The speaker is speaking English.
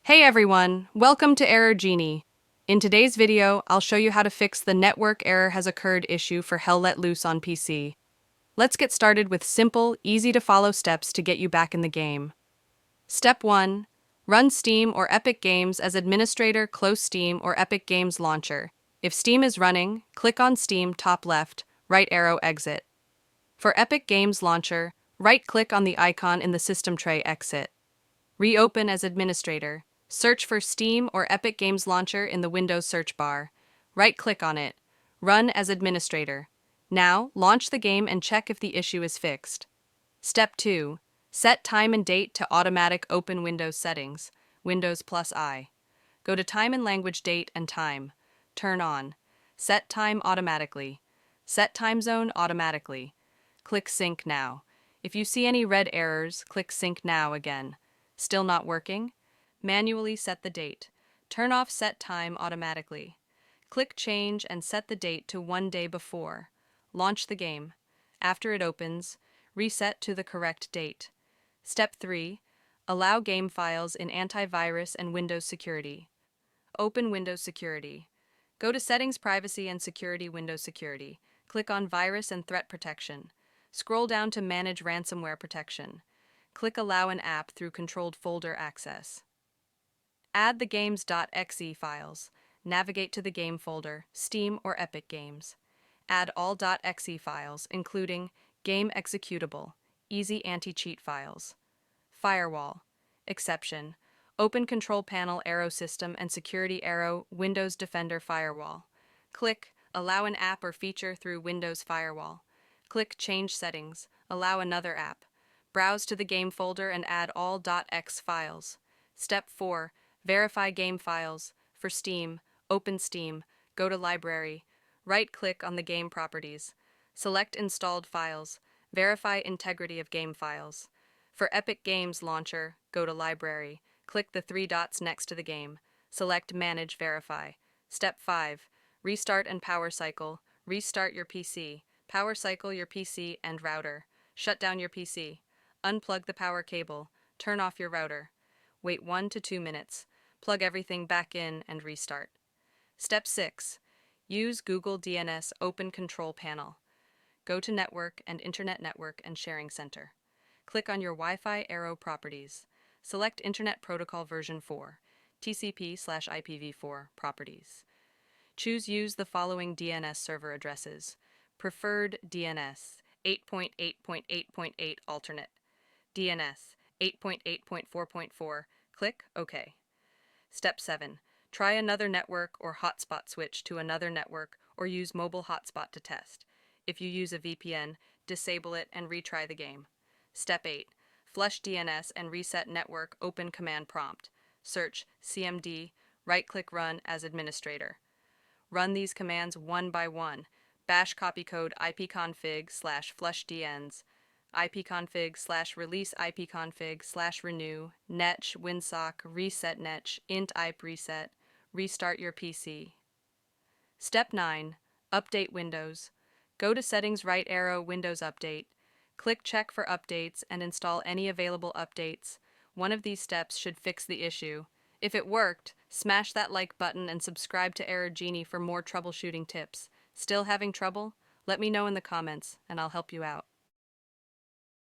Hey everyone, welcome to Error Genie. In today's video, I'll show you how to fix the network error has occurred issue for Hell Let Loose on PC. Let's get started with simple, easy to follow steps to get you back in the game. Step 1. Run Steam or Epic Games as administrator. Close Steam or Epic Games launcher. If Steam is running, click on Steam top left, right arrow exit. For Epic Games launcher, right-click on the icon in the system tray exit. Reopen as administrator. Search for Steam or Epic Games Launcher in the Windows search bar. Right-click on it. Run as administrator. Now, launch the game and check if the issue is fixed. Step 2. Set time and date to automatic open Windows settings. Windows plus I. Go to time and language date and time. Turn on. Set time automatically. Set time zone automatically. Click Sync Now. If you see any red errors, click Sync Now again. Still not working? Manually set the date. Turn off set time automatically. Click Change and set the date to 1 day before. Launch the game. After it opens, reset to the correct date. Step 3. Allow game files in Antivirus and Windows Security. Open Windows Security. Go to Settings, Privacy and Security, Windows Security. Click on Virus and Threat Protection. Scroll down to Manage Ransomware Protection. Click Allow an app through controlled folder access. Add the games.exe files. Navigate to the game folder, Steam or Epic Games. Add all .exe files, including game executable, easy anti-cheat files. Firewall. Exception. Open Control Panel Arrow System and Security Arrow Windows Defender Firewall. Click Allow an app or feature through Windows Firewall. Click Change Settings. Allow another app. Browse to the game folder and add all .exe files. Step 4. Verify game files. For Steam, open Steam, go to Library. Right-click on the game properties. Select Installed Files. Verify integrity of game files. For Epic Games Launcher, go to Library. Click the 3 dots next to the game. Select Manage Verify. Step 5. Restart and power cycle. Restart your PC. Power cycle your PC and router. Shut down your PC. Unplug the power cable. Turn off your router. Wait 1 to 2 minutes. Plug everything back in and restart. Step 6. Use Google DNS Open Control Panel. Go to Network and Internet Network and Sharing Center. Click on your Wi-Fi arrow properties. Select Internet Protocol version 4, TCP/IPv4 properties. Choose Use the following DNS server addresses. Preferred DNS 8.8.8.8 alternate. DNS 8.8.4.4. Click OK. Step 7. Try another network or hotspot switch to another network or use mobile hotspot to test. If you use a VPN, disable it and retry the game. Step 8. Flush DNS and reset network. Open command prompt. Search CMD, right-click Run as administrator. Run these commands one by one. Bash copy code ipconfig/flushdns, ipconfig/release ipconfig/renew, netsh winsock reset netsh int ip reset, restart your PC. Step 9. Update Windows. Go to Settings, right arrow, Windows Update. Click Check for updates and install any available updates. One of these steps should fix the issue. If it worked, smash that like button and subscribe to Error Genie for more troubleshooting tips. Still having trouble? Let me know in the comments and I'll help you out.